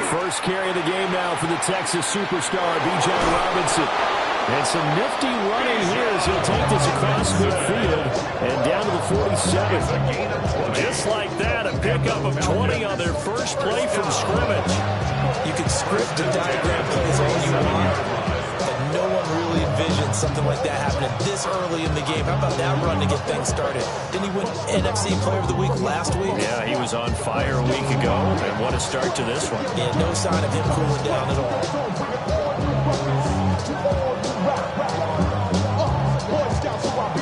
First carry of the game now for the Texas superstar, Bijan Robinson. And some nifty running here as he'll take this across midfield and down to the 47. Just like that, a pickup of 20 on their first play from scrimmage. You can script and diagram plays all you want, but no one really envisioned something like that happening this early in the game. How about that run to get things started? Didn't he win NFC Player of the Week last week? Yeah, he was on fire a week ago, and what a start to this one. Yeah, no sign of him cooling down at all.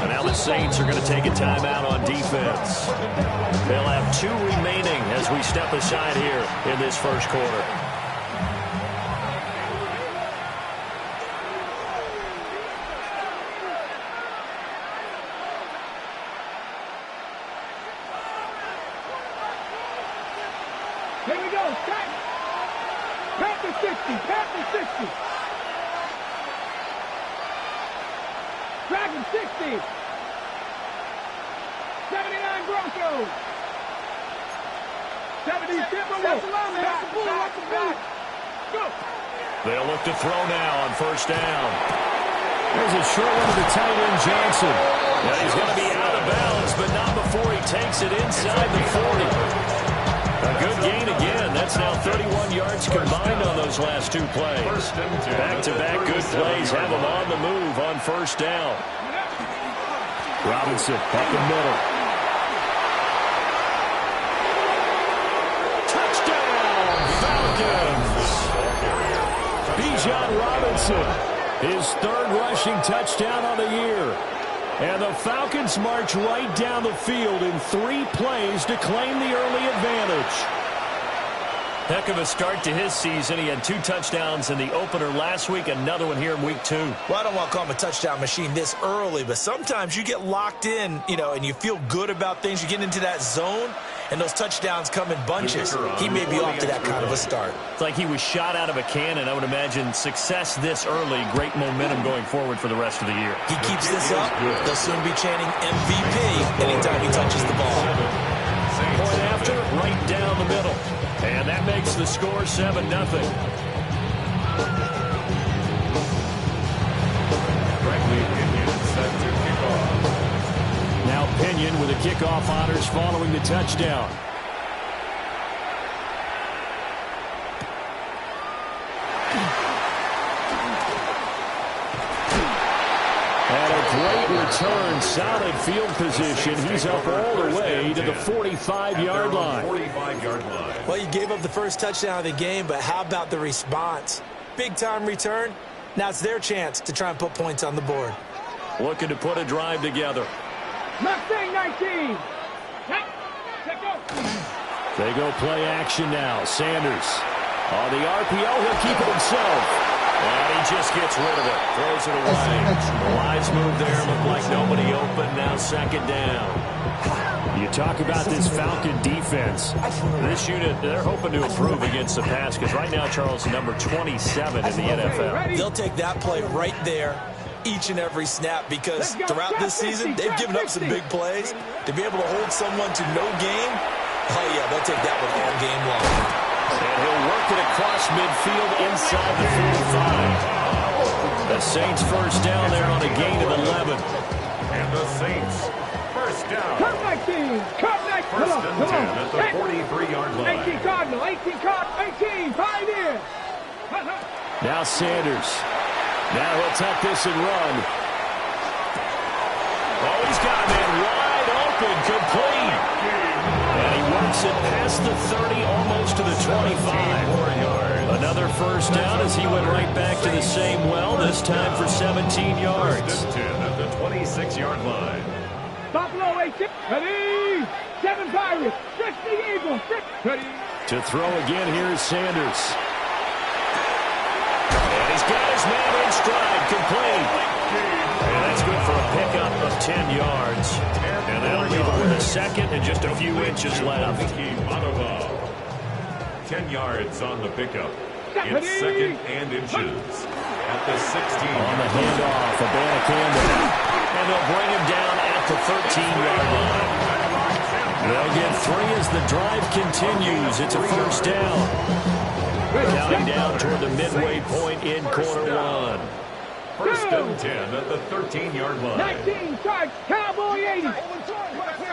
And now the Saints are going to take a timeout on defense. They'll have 2 remaining as we step aside here in this first quarter. Here we go. Panther 60. Panther 60. Dragon 60. 79 Broncos. 70 Timberwolves. That's the bull. That's the bull. Go. They'll look to throw now on first down. There's a short one to the tight end, Johnson. Yeah, he's going to be out of bounds, but not before he takes it inside the 40. A good gain again. That's now 31 yards combined on those last 2 plays. Back-to-back good plays have him on the move on first down. Robinson up the middle. Touchdown, Falcons! Bijan Robinson, his 3rd rushing touchdown on the year. And the Falcons march right down the field in 3 plays to claim the early advantage. Heck of a start to his season. He had 2 touchdowns in the opener last week, another one here in week 2. Well, I don't want to call him a touchdown machine this early, but sometimes you get locked in, and you feel good about things. You get into that zone, and those touchdowns come in bunches. He may be off to that kind of a start. It's like he was shot out of a cannon. I would imagine success this early, great momentum going forward for the rest of the year. He keeps this up, they'll soon be chanting MVP anytime he touches the ball. Point after, right down the middle. And that makes the score 7-0. Now Pinion with the kickoff honors following the touchdown. And a great return, solid field position. He's up all the way to the 45-yard line. Well, you gave up the first touchdown of the game, but how about the response? Big-time return. Now it's their chance to try and put points on the board. Looking to put a drive together. Mustang 19. They go play action now. Sanders on the RPO. He'll keep it himself. And he just gets rid of it. Throws it away. The lines move there. Look like nobody open. Now 2nd down. You talk about this Falcon defense. This unit, they're hoping to improve against the pass because right now, Charles, number 27 in the NFL. They'll take that play right there each and every snap because throughout this season, they've given up some big plays. To be able to hold someone to no gain, oh, yeah, they'll take that one all game long. And he'll work it across midfield inside the 45. The Saints first down there on a gain of 11. And the Saints first down. Come 19. Come 19. First and 10 at the 43-yard line. 18 Cardinal. 18 Cardinal. 18. 5 in. Now Sanders. Now he'll tuck this and run. Oh, he's got a man wide open, complete. And he works it past the 30, almost to the 25. Another first down as he went right back to the same well, this time for 17 yards. First and 10 at the 26-yard line. Buffalo 18. Ready. 7 Pirates. 60 Eagles. 6. Ready. To throw again, here's Sanders. And he's got his man in stride, complete. And that's good for a pickup of 10 yards. And that'll leave it with a second and just a few inches left. 10 yards on the pickup. It's 2nd and inches. At the 16. On the handoff, Abanikanda. And they'll bring him down at the 13-yard line. as the drive continues. It's a first down. Counting down toward the midway point in quarter one. First and 10 at the 13-yard line. 19 strikes, Cowboy 80.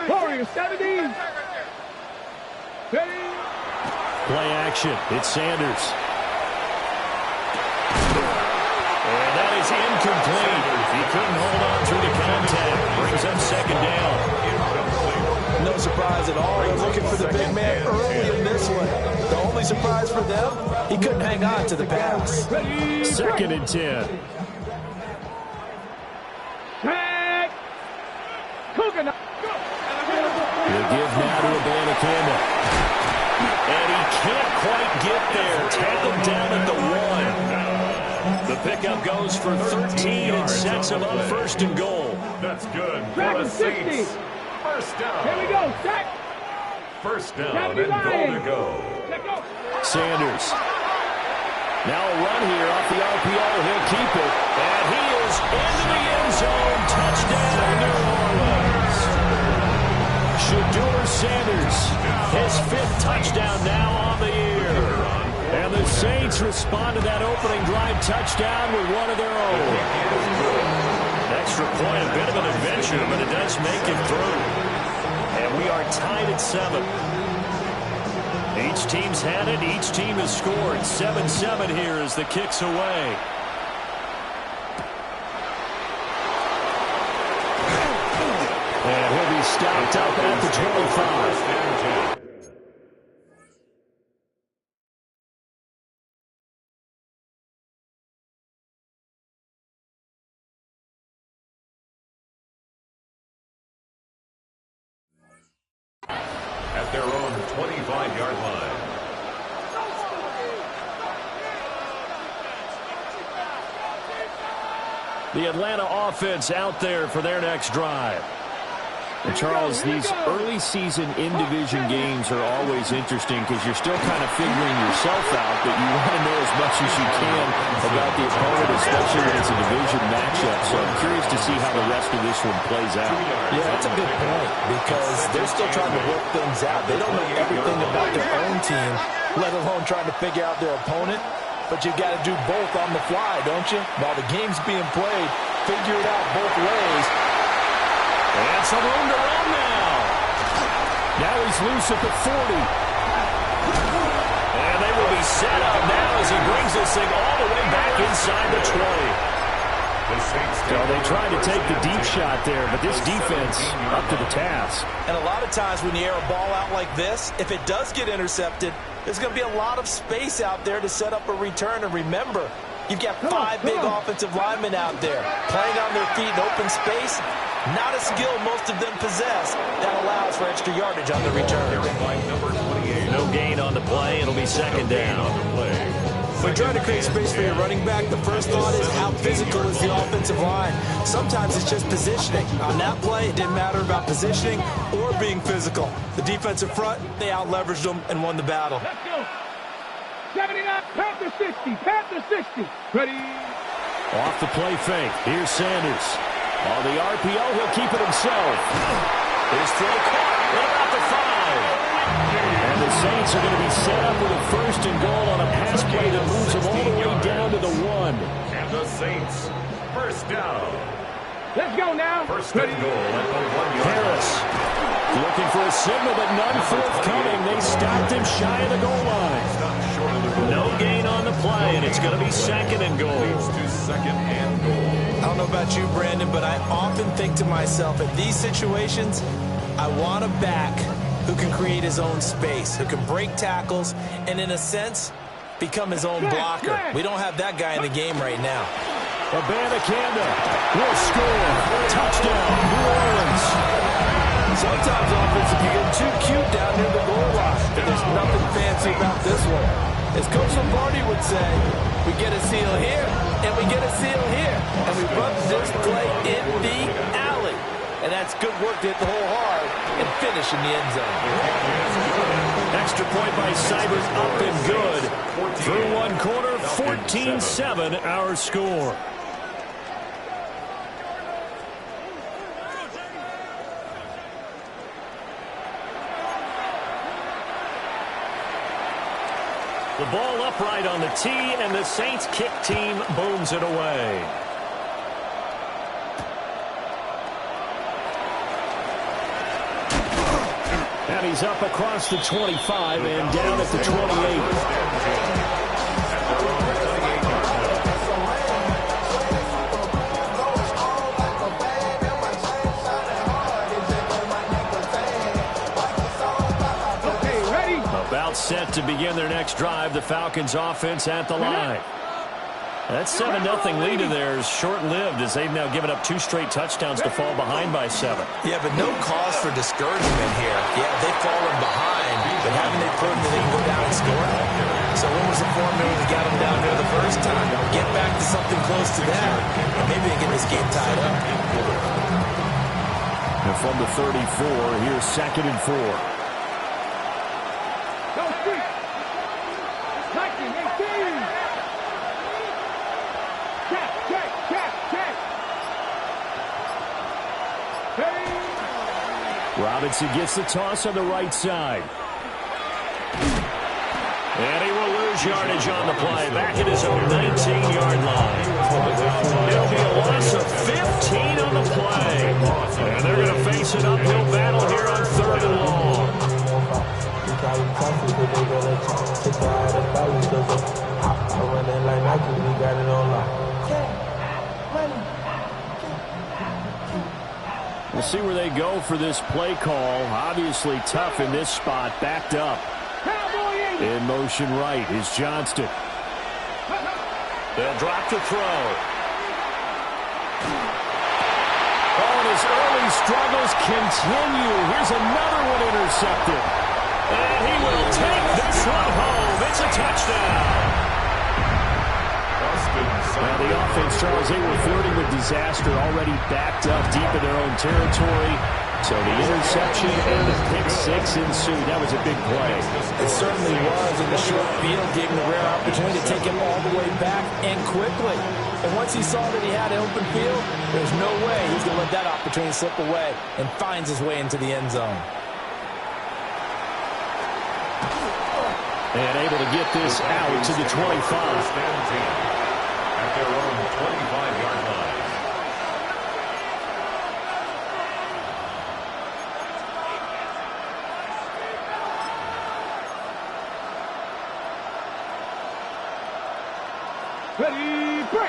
Warriors 70. Play action. It's Sanders. And that is incomplete. He couldn't hold on through the contact. Brings up second down. No surprise at all. They're looking for the big man early in this one. The only surprise for them, he couldn't hang on to the pass. Second and 10. He'll give now to Ncaa. And he can't quite get there. Tackled down at the 1. The pickup goes for 13 and sets him up first and goal. That's good for Dragon the 60. Saints. First down. Here we go, Jack. First down and goal to go. Sanders. Now a run here off the RPO. He'll keep it. And he is into the end zone. Touchdown, New Orleans. Shedeur Sanders, his 5th touchdown now on the year. And the Saints respond to that opening drive touchdown with one of their own. Extra point, a bit of an adventure, but it does make it through. And we are tied at 7. Each team's had it. Each team has scored. 7-7 here as the kick's away. And he'll be stopped up at the 25. At their own 25-yard line. The Atlanta offense out there for their next drive. And Charles, these early season in-division games are always interesting because you're still kind of figuring yourself out, but you want to know as much as you can about the opponent, especially when it's a division matchup. So I'm curious to see how the rest of this one plays out. Yeah, that's a good point because they're still trying to work things out. They don't know everything about their own team, let alone trying to figure out their opponent. But you got to do both on the fly, don't you? While the game's being played, figure it out both ways. And some room to run now. Now he's loose at the 40. And they will be set up now as he brings this thing all the way back inside the 20. So they tried to take the deep shot there, but this defense up to the task. And a lot of times when you air a ball out like this, if it does get intercepted, there's going to be a lot of space out there to set up a return. And remember, you've got 5 big offensive linemen out there playing on their feet in open space. Not a skill most of them possess that allows for extra yardage on the return. No gain on the play. It'll be second down. When trying to create space for your running back, the first thought is how physical is the offensive line. Sometimes it's just positioning. On that play, it didn't matter about positioning or being physical. The defensive front, they out-leveraged them and won the battle. Let's go. 79, Panther 60, Panther 60. Ready. Off the play fake. Here's Sanders. On the RPO, he'll keep it himself. His throw caught at about the 5. And the Saints are going to be set up with a first and goal on a pass play that moves them all the way down to the 1. And the Saints, first down. Let's go now. First and goal at the 1-yard line. Harris looking for a signal, but none forthcoming. They stopped him shy of the goal line. No gain on the play, and it's going to be second and goal. Leads to second and goal. I don't know about you, Brandon, but I often think to myself, in these situations, I want a back who can create his own space, who can break tackles, and in a sense, become his own blocker. We don't have that guy in the game right now. Ncaa will score. Touchdown, New Orleans. Sometimes offense, you get too cute down near the goal line, but there's nothing fancy about this one. As Coach Lombardi would say, we get a seal here, and we get a seal here, and we run this play in the alley. And that's good work to hit the hole hard and finish in the end zone. Extra point by Cybers up and good. Through one quarter, 14-7 our score. The ball upright on the tee, and the Saints kick team booms it away. And he's up across the 25 and down at the 28. About set to begin their next drive. The Falcons offense at the line. That 7-0 lead of theirs short-lived as they've now given up 2 straight touchdowns to fall behind by 7. Yeah, but no cause for discouragement here. Yeah, they've fallen behind, but haven't they proven that they can go down and score? So when was the formula that got them down there the first time? Get back to something close to that, and maybe they get this game tied up. And from the 34, here's 2nd and 4. Robinson gets the toss on the right side. And he will lose yardage on the play. Back at his own 19-yard line. It'll be a loss of 15 on the play. And they're going to face an uphill battle here on 3rd and long. We'll see where they go for this play call. Obviously tough in this spot. Backed up. In motion right is Johnston. They'll drop to throw. Oh, and his early struggles continue. Here's another one intercepted. And he will take this one home. It's a touchdown. Now the offense, Charles, they were flirting with disaster, already backed up deep in their own territory. So the interception and the pick 6 ensued. That was a big play. It certainly was, and the short field gave him the rare opportunity to take him all the way back and quickly. And once he saw that he had an open field, there's no way he's going to let that opportunity slip away, and finds his way into the end zone. And able to get this out to the 25. At their own 25-yard line.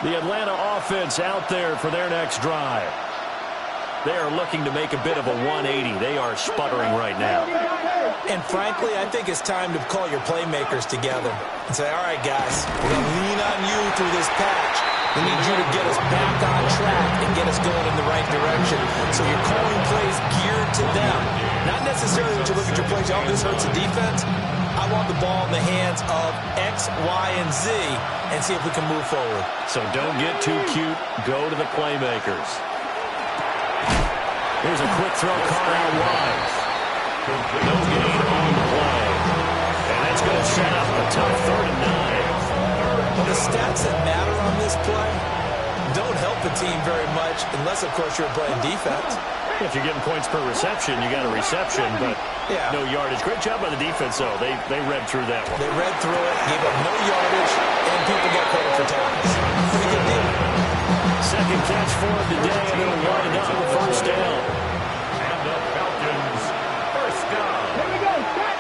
The Atlanta offense out there for their next drive. They are looking to make a bit of a 180. They are sputtering right now. And frankly, I think it's time to call your playmakers together and say, all right, guys, we're going to lean on you through this patch. We need you to get us back on track and get us going in the right direction. So you're calling plays geared to them. Not necessarily when you look at your plays, oh, this hurts the defense. I want the ball in the hands of X, Y, and Z and see if we can move forward. So don't get too cute. Go to the playmakers. Here's a quick throw caught out wide. No gain on the play. And that's going to set up a tough 3rd and 9. Well, the stats that matter on this play don't help the team very much unless, of course, you're playing defense. If you're getting points per reception, you got a reception, but no yardage. Great job by the defense, though. They read through that one. They read through it, gave up no yardage, and people got credit for tackles. Pretty good deal. Second catch for him today, and it'll wind up a 1st down. And the Falcons, 1st down. Here we go, set.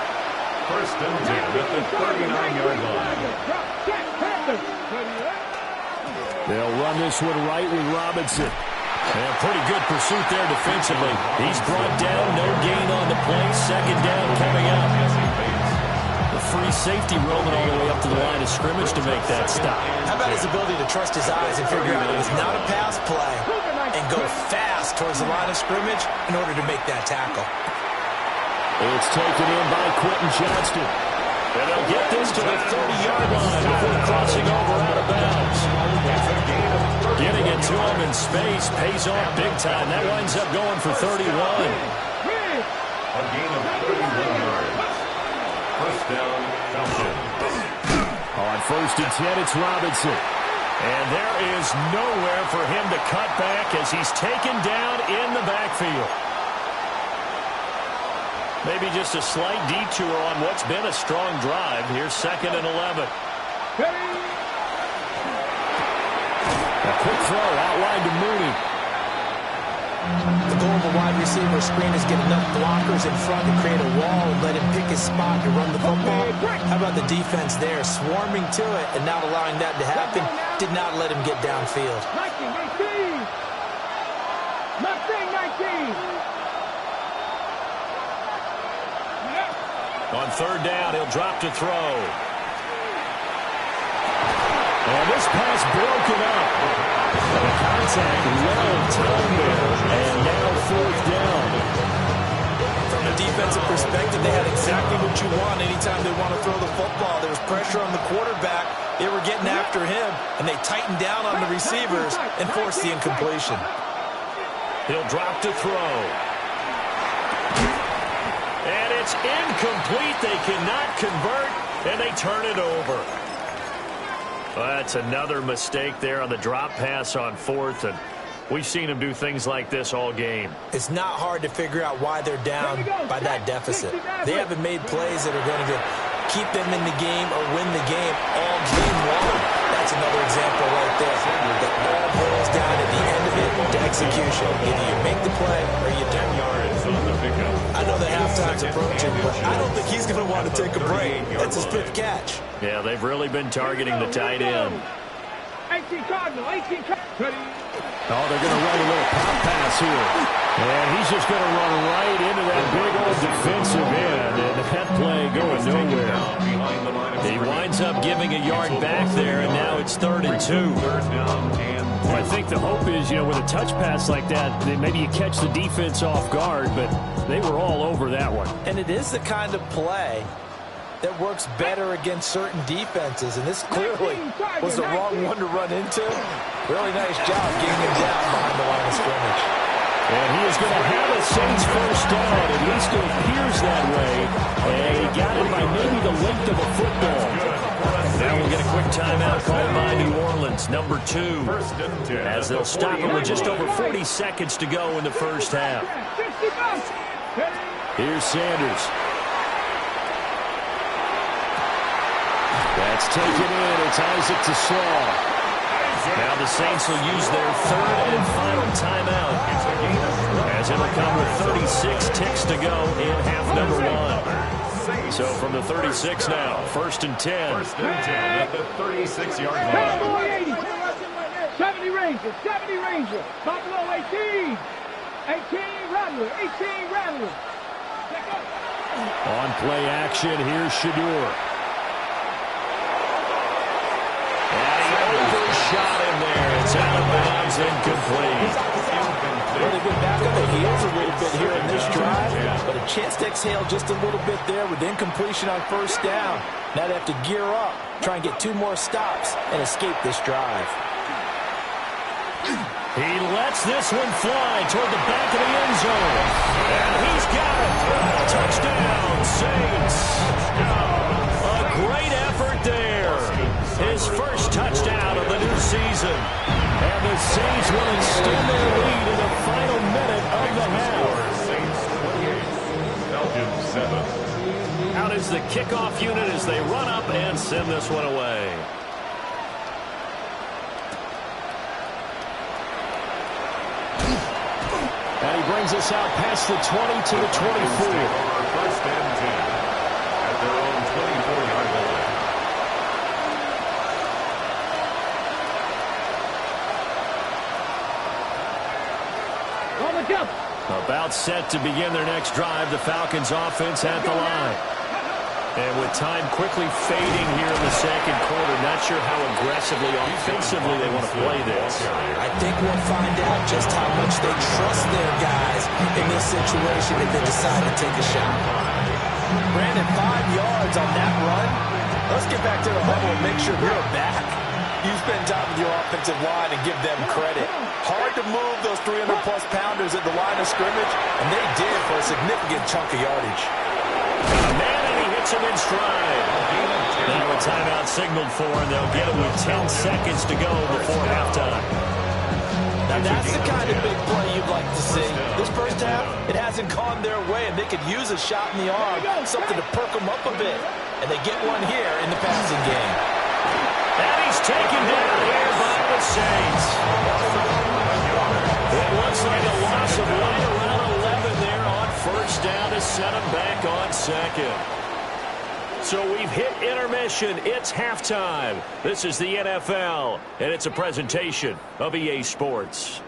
1st and 10 at the 39-yard line. They'll run this one right with Robinson. And pretty good pursuit there defensively. He's brought down, no gain on the play. 2nd down coming up. The free safety rolling all the way up to the line of scrimmage to make that stop. How about his ability to trust his eyes and figure out it was not a pass play and go fast towards the line of scrimmage in order to make that tackle? It's taken in by Quentin Johnston. And they'll get this to the 30-yard line before crossing over out of bounds. Getting it to him in space pays off big time. That winds up going for 31. A gain of 31 yards. 1st down, Falcons. On 1st and 10, it's Robinson. And there is nowhere for him to cut back as he's taken down in the backfield. Maybe just a slight detour on what's been a strong drive. Here's 2nd and 11. A quick throw out wide to Mooney. The goal of a wide receiver screen is get enough blockers in front to create a wall and let him pick his spot to run the football. How about the defense there, swarming to it and not allowing that to happen? Did not let him get downfield. 19. Mustang 19. On 3rd down, he'll drop to throw. And this pass broken up. The contact well timed there. And now 4th down. From a defensive perspective, they had exactly what you want anytime they want to throw the football. There was pressure on the quarterback. They were getting after him, and they tightened down on the receivers and forced the incompletion. He'll drop to throw. And it's incomplete. They cannot convert, and they turn it over. That's another mistake there on the drop pass on 4th, and we've seen them do things like this all game. It's not hard to figure out why they're down by that deficit. They haven't made plays that are going to keep them in the game or win the game all game long. That's another example right there. It all boils down at the end of it to execution. Either you make the play or you don't. I know the halftime's approaching, but I don't think he's going to want to take a break. That's his 5th catch. Yeah, they've really been targeting the tight end. 18 Cardinal, 18 Cardinal. Oh, they're going to run a little pop pass here. And he's just going to run right into that big old defensive end. And that play going nowhere. He winds up giving a yard back there, and now it's 3rd and 2. Well, I think the hope is, with a touch pass like that, maybe you catch the defense off guard, but they were all over that one. And it is the kind of play that works better against certain defenses, and this clearly was the wrong one to run into. Really nice job getting him down behind the line of scrimmage. And he is going to have a Saints 1st down. At least it appears that way. And he got it by maybe the length of a football. Now we'll get a quick timeout called by New Orleans, number 2. As they'll stop it with just over 40 seconds to go in the 1st half. Here's Sanders. That's taken in. It's Isaac to Slaw. Now the Saints will use their 3rd and final timeout as it'll come with 36 ticks to go in half number 1. So from the 36 now, 1st and 10. 1st and 10 at the 36-yard line. 70 Ranger. Buffalo 18. 18 Rattler. 18 Rattler. On play action, here's Shador. Shot in there. It's out of bounds, incomplete. Well, they've been back on the heels a little bit here in this drive, but a chance to exhale just a little bit there with incompletion on 1st down. Now they have to gear up, try and get 2 more stops, and escape this drive. He lets this one fly toward the back of the end zone. And he's got it. Touchdown, Saints. A great effort there. His 1st touchdown of the new season. And the Saints will extend their lead in the final minute of the half. Saints 28, Falcons 7. Out is the kickoff unit as they run up and send this one away. And he brings us out past the 20 to the 24. 1st and 10 at their own 24-yard line. About set to begin their next drive, the Falcons offense at the line. And with time quickly fading here in the 2nd quarter, not sure how aggressively, offensively they want to play this. I think we'll find out just how much they trust their guys in this situation if they decide to take a shot. Brandon, 5 yards on that run. Let's get back to the huddle and make sure we're back. You spend time with your offensive line and give them credit. Hard to move those 300-plus pounders at the line of scrimmage, and they did for a significant chunk of yardage. Man, and he hits him in stride. Now a timeout signaled for, and they'll get it with 10 seconds to go before halftime. Now that's the kind of big play you'd like to see. This first half, it hasn't gone their way, and they could use a shot in the arm, something to perk them up a bit. And they get one here in the passing game. And he's taken down here by the Saints. It looks like a loss of right around 11 there on first down to set him back on second. So we've hit intermission. It's halftime. This is the NFL, and it's a presentation of EA Sports.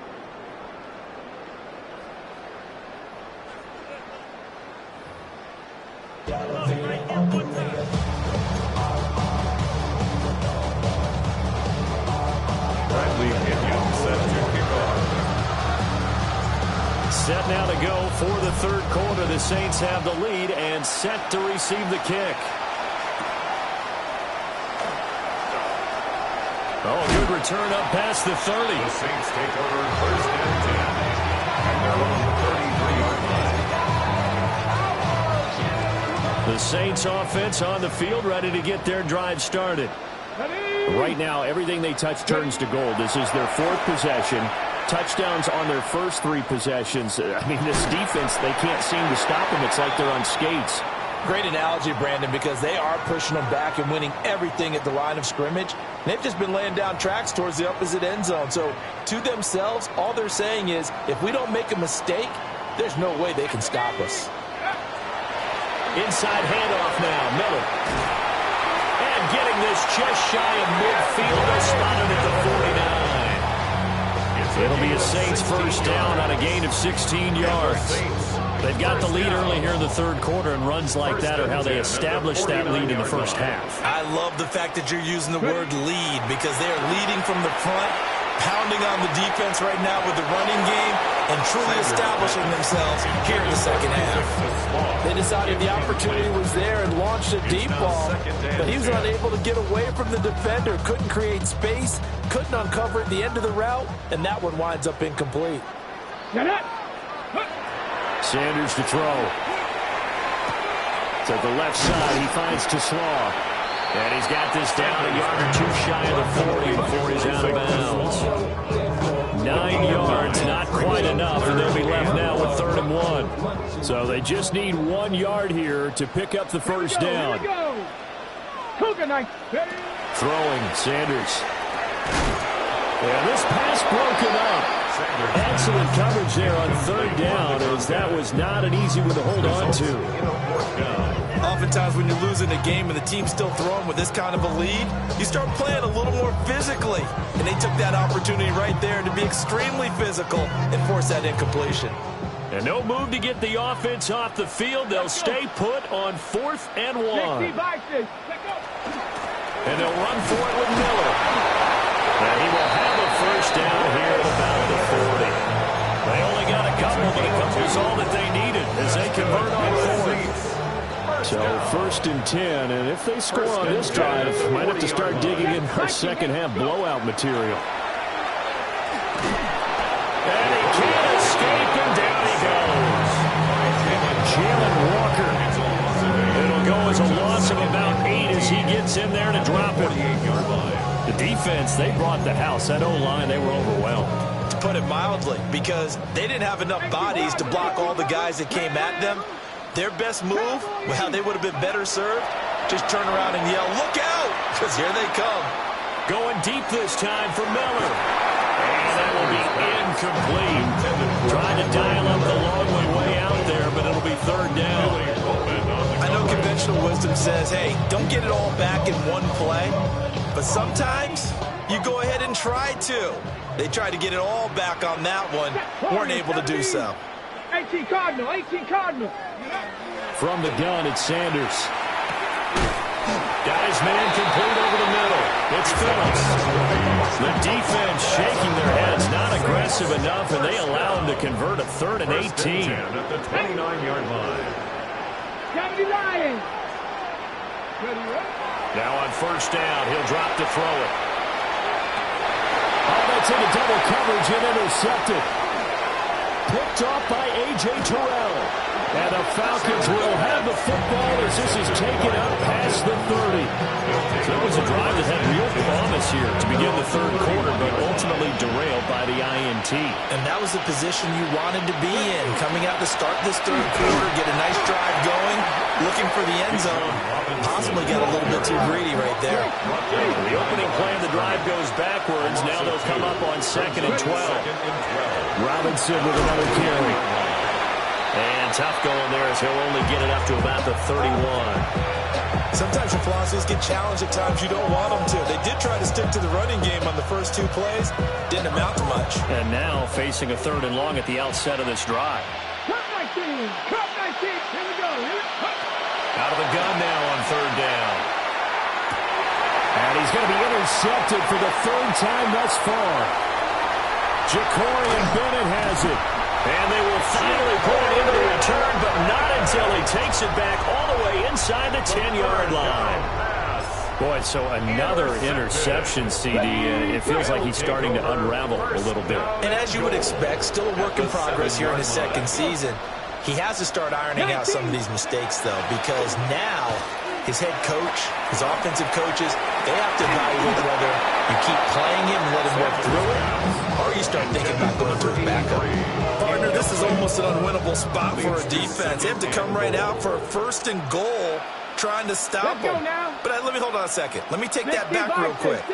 Set now to go for the third quarter. The Saints have the lead and set to receive the kick. Oh, good return up past the 30. The Saints take over first and 10. And they're on the 33-yard line. The Saints offense on the field, ready to get their drive started. Right now, everything they touch turns to gold. This is their fourth possession. Touchdowns on their first three possessions. I mean, this defense, they can't seem to stop them. It's like they're on skates. Great analogy, Brandon, because they are pushing them back and winning everything at the line of scrimmage. They've just been laying down tracks towards the opposite end zone. So to themselves, all they're saying is, if we don't make a mistake, there's no way they can stop us. Inside handoff now, Miller. And getting this just shy of midfield, they spotted at the 49. It'll be a Saints first down on a gain of 16 yards. They've got the lead early here in the third quarter, and runs like that are how they established that lead in the first half. I love the fact that you're using the word lead, because they're leading from the front, pounding on the defense right now with the running game, and truly establishing themselves here in the second half. They decided the opportunity was there and launched a deep ball, but he was unable to get away from the defender, couldn't create space, couldn't uncover at the end of the route, and that one winds up incomplete. Sanders to throw. To the left side, he finds Slaw. And he's got this down a yard or two shy of the 40 before he's out of bounds. 9 yards, not quite enough, and they'll be left now with 3rd and 1. So they just need 1 yard here to pick up the first down. Throwing, Sanders. And this pass broken up. Excellent coverage there on 3rd down, as that was not an easy one to hold on to. Oftentimes when you're losing a game and the team's still throwing with this kind of a lead, you start playing a little more physically. And they took that opportunity right there to be extremely physical and force that incompletion. And no move to get the offense off the field. They'll stay put on 4th and 1. And they'll run for it with Miller. And he will have a first down here at about the 40. They only got a couple, but a couple is all that they needed as they convert on 4th. So 1st and 10, and if they score on this drive, might have to start digging in our second half blowout material. And he can't escape, and down he goes. Jalen Walker. It'll go as a loss of about 8 as he gets in there to drop it. The defense, they brought the house. That O-line, they were overwhelmed. To put it mildly, because they didn't have enough bodies to block all the guys that came at them. Their best move, well, they would have been better served. Just turn around and yell, "Look out!" Because here they come. Going deep this time for Miller. And that will be incomplete. Trying to dial up the long way out there, but it'll be 3rd down. I know conventional wisdom says, hey, don't get it all back in one play. But sometimes you go ahead and try to. They tried to get it all back on that one. Weren't able to do so. 18 Cardinal. From the gun, it's Sanders. Got his man complete over the middle. It's Phillips. The defense shaking their heads, not aggressive enough, and they allow him to convert a 3rd and 18. At the 29-yard line. Now on 1st down, he'll drop to throw it. Oh, that's into double coverage and intercepted. Picked off by A.J. Terrell. And the Falcons will have the football as this is taken up past the 30. So it was a drive that had real promise here to begin the third quarter, but ultimately derailed by the INT. And that was the position you wanted to be in. Coming out to start this third quarter, get a nice drive going, looking for the end zone. Possibly got a little bit too greedy right there. The opening play of the drive goes backwards. Now they'll come up on 2nd and 12. Robinson with another carry. And tough going there as he'll only get it up to about the 31. Sometimes your philosophies get challenged at times you don't want them to. They did try to stick to the running game on the first 2 plays. Didn't amount to much. And now facing a 3rd and long at the outset of this drive. Cut 19. Cut 19. Here we go. Out of the gun now on 3rd down. And he's going to be intercepted for the 3rd time thus far. Ja'Cory Bennett has it. And they will finally put it into the return, but not until he takes it back all the way inside the 10-yard line. Boy, so another interception, CD. It feels like he's starting to unravel a little bit. And as you would expect, still a work in progress here in his 2nd season. He has to start ironing out some of these mistakes, though, because now his head coach, his offensive coaches, they have to evaluate whether you keep playing him and let him work through it, or you start thinking about going to his backup. Partner, this is almost an unwinnable spot for a defense. They have to come right out for a 1st and goal, trying to stop him. But let me hold on a second. Let me take that back real quick.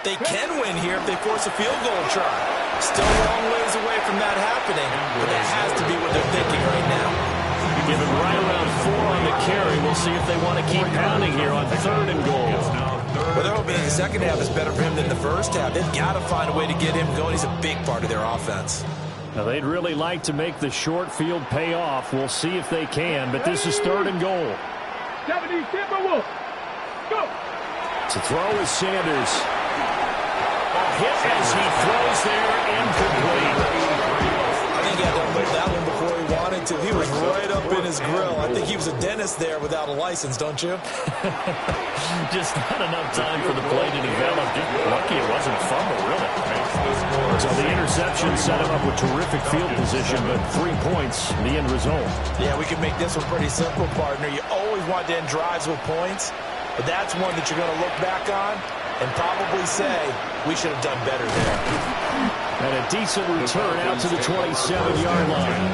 They can win here if they force a field goal try. Still a long ways away from that happening, but that has to be what they're thinking right now. Give him right around 4 on the carry. We'll see if they want to keep pounding here on 3rd and goal. Well, they're hoping the second half is better for him than the first half. They've got to find a way to get him going. He's a big part of their offense. Now, they'd really like to make the short field pay off. We'll see if they can, but this is 3rd and goal. 70 Timberwolves. Go. To throw is Sanders. A hit as he throws there, incomplete. I think he had to unload that one before he wanted to. He was right up in his grill. I think he was a dentist there without a license, don't you? Just not enough time for the play to develop. Just lucky it wasn't a fumble, really. So the interception set him up with terrific field position, but 3 points, the end result. Yeah, we can make this one pretty simple, partner. You always want to end drives with points, but that's one that you're going to look back on and probably say, we should have done better there. And a decent return out to the 27-yard line.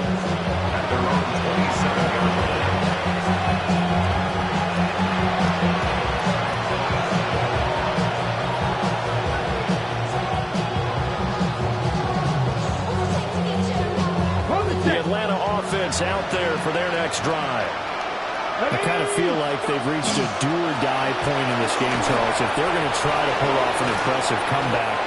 At their own 27-yard line. The Atlanta offense out there for their next drive. I kind of feel like they've reached a do-or-die point in this game, Charles. If they're going to try to pull off an impressive comeback,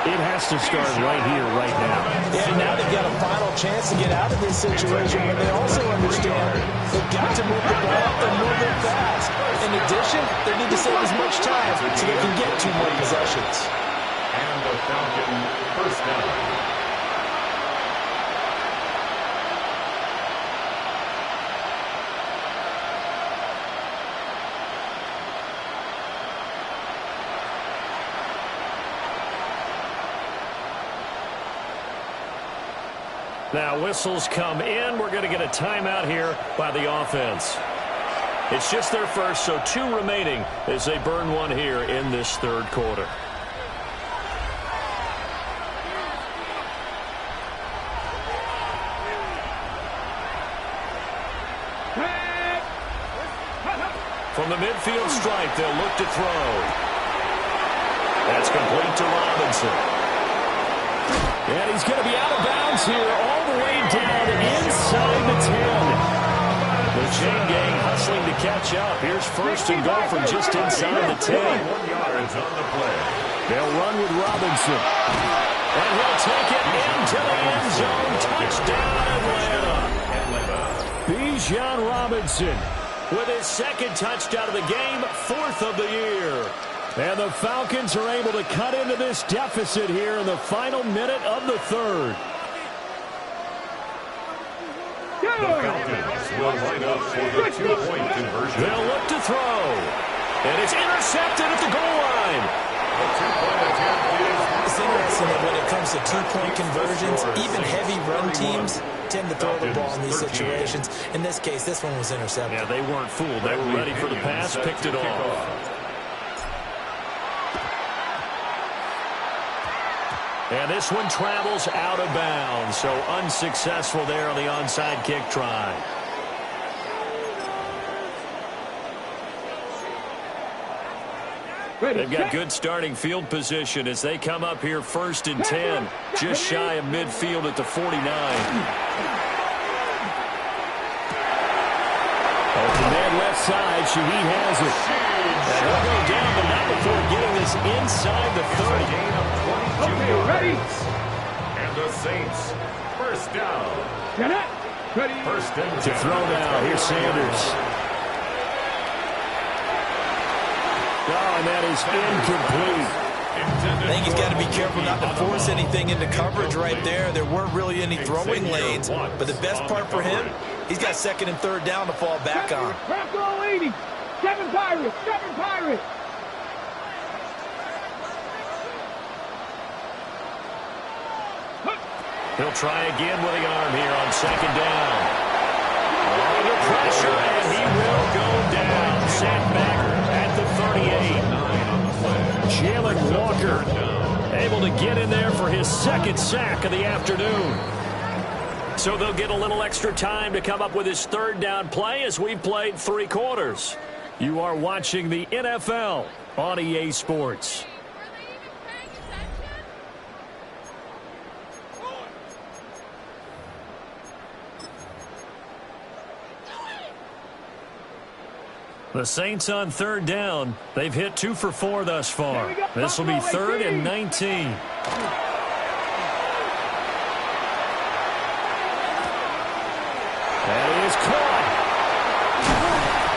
it has to start right here, right now. Yeah, now they've got a final chance to get out of this situation, but they also understand they've got to move the ball and move it fast. In addition, they need to save as much time so they can get 2 more possessions. And the Falcon first down. Now whistles come in. We're going to get a timeout here by the offense. It's just their first, so 2 remaining as they burn one here in this third quarter. From the midfield stripe, they'll look to throw. That's complete to Robinson. And he's going to be out of bounds here all the way down inside the 10. The chain gang hustling to catch up. Here's 1st and goal from just inside the 10. 1 yards on the play. They'll run with Robinson. And he'll take it into the end zone. Touchdown, Atlanta. Bijan Robinson with his 2nd touchdown of the game, 4th of the year. And the Falcons are able to cut into this deficit here in the final minute of the third. The Falcons will line up for the 2-point conversion. They'll look to throw. And it's intercepted at the goal line. The 2-point attempt is It's interesting that when it comes to two-point conversions, even heavy run teams tend to throw the ball in these situations. In this case, this one was intercepted. Yeah, they weren't fooled. They were ready for the pass, picked it off. And this one travels out of bounds, so unsuccessful there on the onside kick try. They've got good starting field position as they come up here 1st and 10, just shy of midfield at the 49. Open man left side, Shaheed has it. And he'll go down, but not before getting this inside the 30. Okay, ready? And the Saints, first down. Get it? Ready? First and 10. To throw now, here's Sanders. Oh, and that is incomplete. I think he's got to be careful not to force anything into coverage right there. There weren't really any throwing lanes, but the best part for him, he's got 2nd and 3rd down to fall back on. Crack all 80. 7 Pirates. 7 Pirates. He'll try again with the arm here on 2nd down. Under pressure, and he will go down. Sent back at the 38. Jalen Walker able to get in there for his 2nd sack of the afternoon. So they'll get a little extra time to come up with his 3rd down play as we've played 3 quarters. You are watching the NFL on EA Sports. The Saints on 3rd down. They've hit 2 for 4 thus far. This will be 3rd and 19. And he is caught.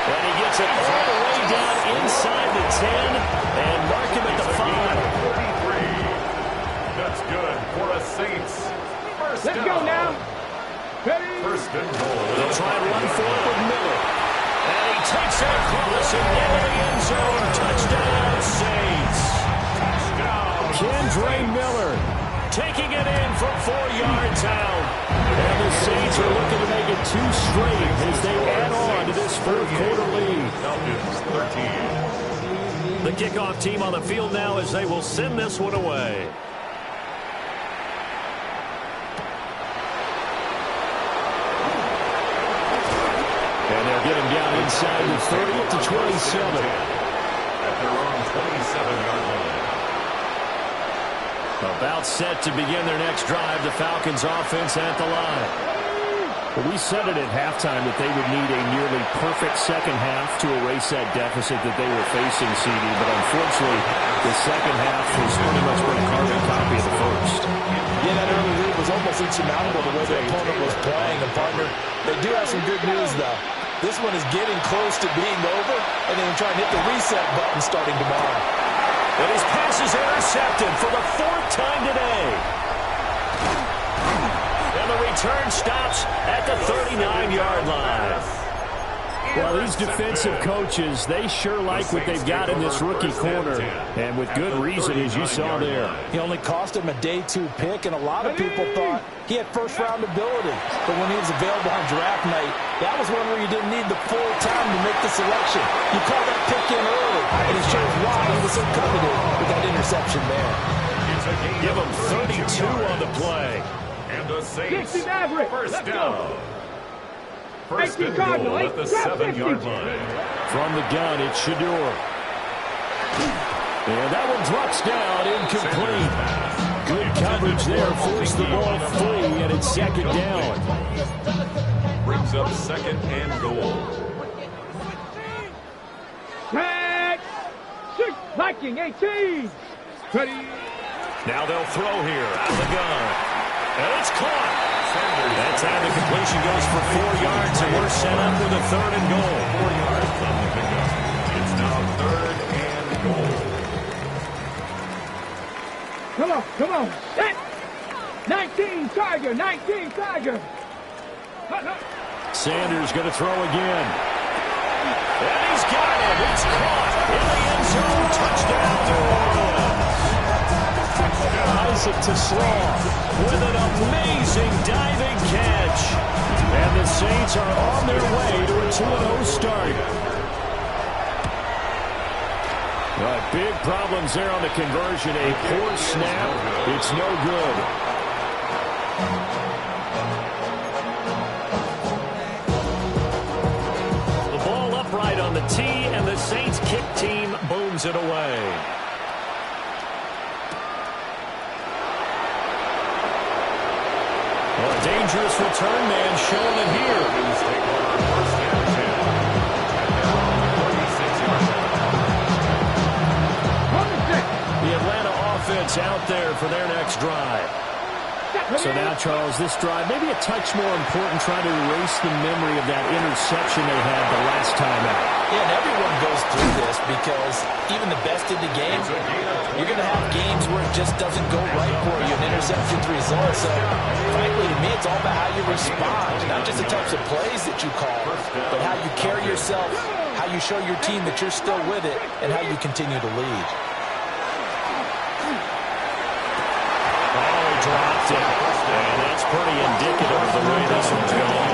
And he gets it all the way down inside the 10 and mark him at the 5. That's good for a Saints. First Let's down. go now. Ready? First and goal. They'll try and run for it with Miller. And he takes it across and into the end zone. Touchdown, Saints. Touchdown. Kendre Miller taking it in from 4 yards out. And the Saints are looking to make it 2 straight as they add on to this 4th quarter lead. Falcons 13. The kickoff team on the field now as they will send this one away. And they'll get him down inside the 30 to 27. At their own 27-yard line. About set to begin their next drive, the Falcons offense at the line. Well, we said it at halftime that they would need a nearly perfect second half to erase that deficit that they were facing, CD, but unfortunately, the second half has pretty much been a carbon copy of the first. Yeah, that early lead was almost insurmountable the way the opponent was playing. And, partner, they do have some good news, though. This one is getting close to being over, and then try and hit the reset button starting tomorrow. And his pass is intercepted for the 4th time today. And the return stops at the 39-yard line. Well, these defensive coaches, they sure like what they've got in this rookie corner. And with good reason, as you saw there. He only cost him a day 2 pick, and a lot of people thought he had first-round ability. But when he was available on draft night, that was one where you didn't need the full time to make the selection. You called that pick in early, and it shows why he was so coveted with that interception there. Give him 32 on the play. And the Saints, 60 average. first Let's down. go. First 18 and goal Cardinal, at the 7-yard line. From the gun, it's Shador. And that one drops down, incomplete. Good coverage there, forced the ball free, and it's 2nd down. Brings up 2nd and goal. Tag. 6 Viking 18. Ready? Now they'll throw here out of the gun. And it's caught. That time the completion goes for 4 yards, and we're set up with a 3rd and goal. 4 yards on the pickup. It's now 3rd and goal. Come on. Set. 19 Tiger. 19 Tiger. Sanders going to throw again. And he's got it. It's caught in the end zone. Touchdown, New Orleans. Touchdown. tries it to Slaw with an amazing diving catch. And the Saints are on their way to a 2-0 start. Big problems there on the conversion. A poor snap. It's no good. The ball upright on the tee, and the Saints kick team booms it away. Well, a dangerous return man showing it here. The Atlanta offense out there for their next drive. So now, Charles, this drive maybe a touch more important, trying to erase the memory of that interception they had the last time out. Yeah, and everyone goes through this because even the best in the game, you're going to have games where it just doesn't go right for you, and interceptions result. So, frankly, to me, it's all about how you respond, not just the types of plays that you call, but how you carry yourself, how you show your team that you're still with it, and how you continue to lead. Dropped it, and that's pretty indicative of the way this one's going.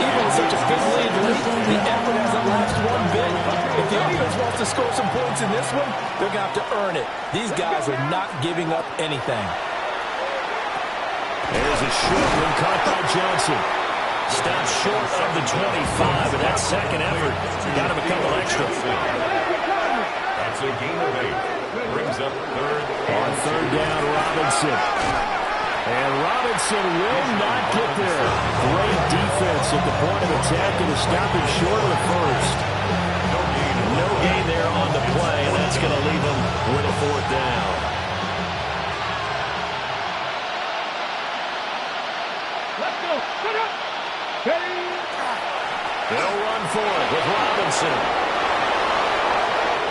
Even with such a big lead late, the effort hasn't lapsed one bit. If the offense wants to score some points in this one, they're going to have to earn it. These guys are not giving up anything. There's a short one caught by Johnson. Stopped short of the 25, and that second effort got him a couple extra. That's a gain of 8. Brings up third. On third down, Robinson. And Robinson will not get there. Great defense at the point of attack, and to stop him short of the first. No gain there on the play, and that's going to leave him with a fourth down. Let's go. Set up. They'll run for it with Robinson.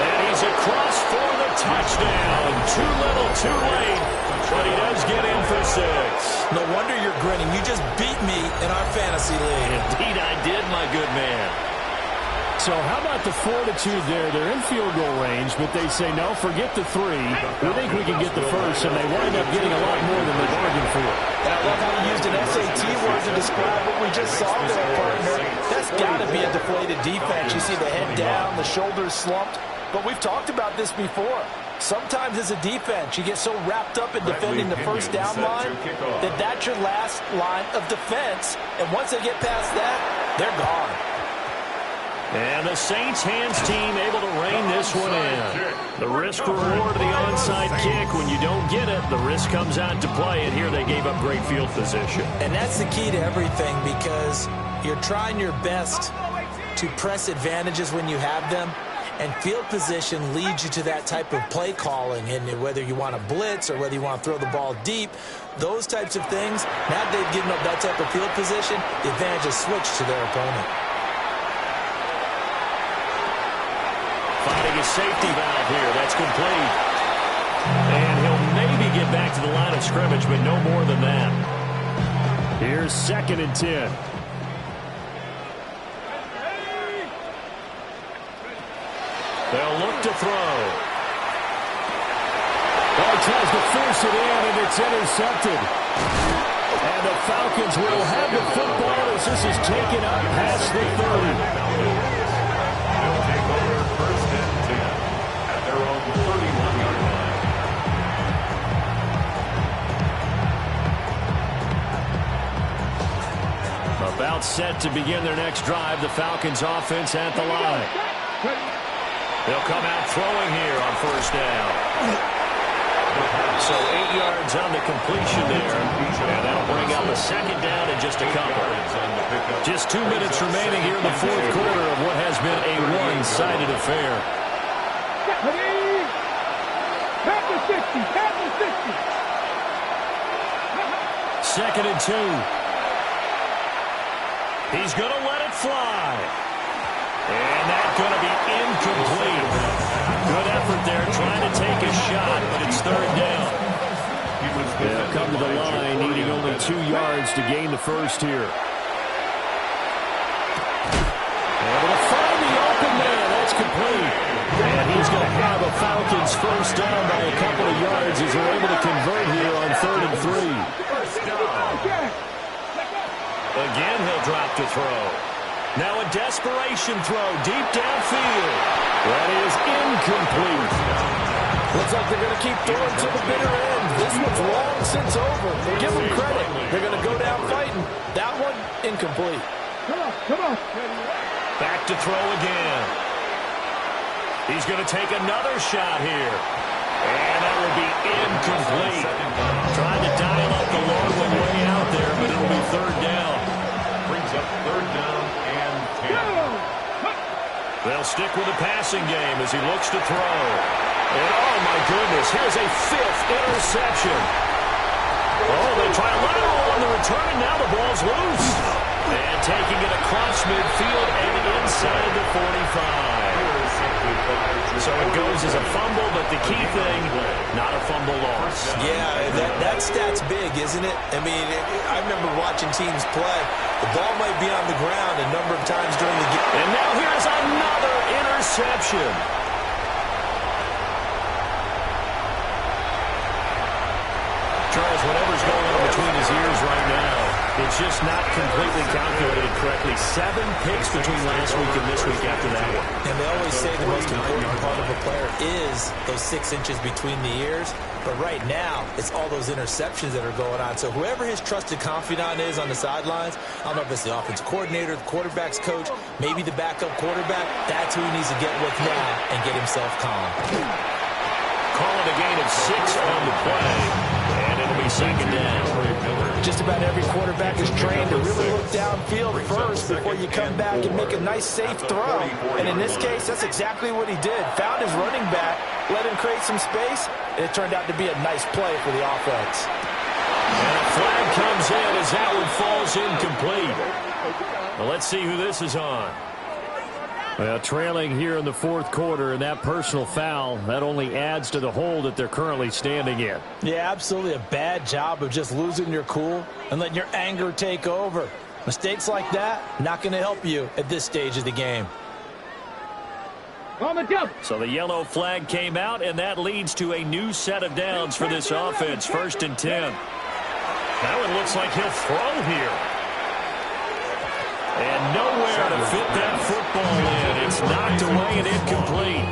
And he's across for the touchdown. Too little, too late. But he does get in for 6. No wonder you're grinning. You just beat me in our fantasy league. Indeed I did, my good man. So how about the fortitude there? They're in field goal range, but they say, no, forget the 3. We think we can get the first, and they wind up getting a lot more than they bargained for. And I love how you used an SAT word to describe what we just saw there, partner. That's got to be a deflated defense. You see the head down, the shoulders slumped. But we've talked about this before. Sometimes as a defense, you get so wrapped up in defending the first down line that that's your last line of defense. And once they get past that, they're gone. And the Saints hands team able to rein this one in. The risk reward of the onside kick. When you don't get it, the risk comes out to play. And here they gave up great field position. And that's the key to everything, because you're trying your best to press advantages when you have them. And field position leads you to that type of play calling. And whether you want to blitz or whether you want to throw the ball deep, those types of things, now they've given up that type of field position, the advantage is switched to their opponent. Finding a safety valve here. That's complete. And he'll maybe get back to the line of scrimmage, but no more than that. Here's 2nd and 10. They'll look to throw. Oh, tries to force it in, and it's intercepted. And the Falcons will have the football as this is taken up past the 30. They'll take over 1st and 10 at their own 31-yard line. About set to begin their next drive. The Falcons offense at the line. They'll come out throwing here on 1st down. So 8 yards on the completion there. And that'll bring up a 2nd down in just a couple. Just 2 minutes remaining here in the 4th quarter of what has been a one-sided affair. Pat the 60. Pat the 60. 2nd and 2. He's going to let it fly. And that's going to be incomplete. Good effort there trying to take a shot, but it's 3rd down. They'll come to the line, needing only 2 yards to gain the first here. Able to find the open man. That's complete. And he's going to have a Falcon Falcons first down by a couple of yards as they're able to convert here on 3rd and 3. Again, he'll drop to throw. Now a desperation throw deep downfield. That is incomplete. Looks like they're going to keep throwing to the bitter end. This one's long since over. Give them credit. They're going to go down fighting. That one, incomplete. Come on. Back to throw again. He's going to take another shot here. And that will be incomplete. Trying to dial up the long one way out there, but it'll be 3rd down. Brings up 3rd down and 10. They'll stick with the passing game as he looks to throw. And oh my goodness, here's a 5th interception. Oh, they try a lateral on the return, and now the ball's loose. And taking it across midfield and inside the 45. So it goes as a fumble, but the key thing, not a fumble loss. Yeah, that stat's big, isn't it? I mean, I remember watching teams play. The ball might be on the ground a number of times during the game. And now here's another interception. Charles, whatever's going on between his ears right now, it's just not completely calculated correctly. 7 picks between last week and this week after that one. And they always say the most important part of a player is those 6 inches between the ears. But right now, it's all those interceptions that are going on. So whoever his trusted confidant is on the sidelines, I don't know if it's the offensive coordinator, the quarterback's coach, maybe the backup quarterback, that's who he needs to get with now and get himself calm. Call it a gain of 6 on the play, and it'll be 2nd down. Just about every quarterback is trained to really look downfield first before you come back and make a nice, safe throw. And in this case, that's exactly what he did. Found his running back, let him create some space, and it turned out to be a nice play for the offense. And a flag comes in as that one falls incomplete. Well, let's see who this is on. Well, trailing here in the 4th quarter, and that personal foul, that only adds to the hole that they're currently standing in. Yeah, absolutely a bad job of just losing your cool and letting your anger take over. Mistakes like that, not going to help you at this stage of the game. On the jump. So the yellow flag came out, and that leads to a new set of downs for this offense. 1st and 10. Now it looks like he'll throw here. And nowhere to fit that football in. It's knocked away and incomplete.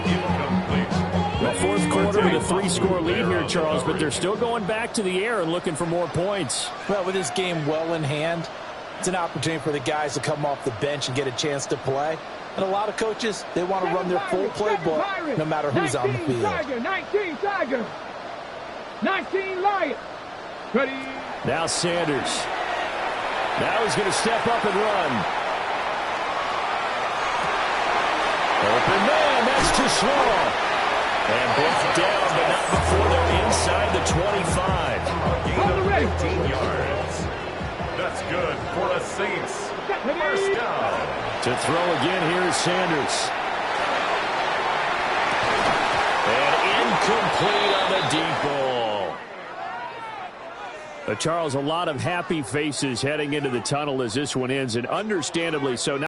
Well, 4th quarter with a 3-score lead here, Charles, but they're still going back to the air and looking for more points. Well, with this game well in hand, it's an opportunity for the guys to come off the bench and get a chance to play. And a lot of coaches, they want to run their full playbook no matter who's on the field. 19 Tiger. 19 Lion. Ready. Now Sanders. Now he's going to step up and run. Open man, that's too small. And both down, but not before they're inside the 25. Gain of 15 yards. That's good for the Saints. 1st down. To throw again, here is Sanders. And incomplete on the deep ball. Charles, a lot of happy faces heading into the tunnel as this one ends, and understandably so.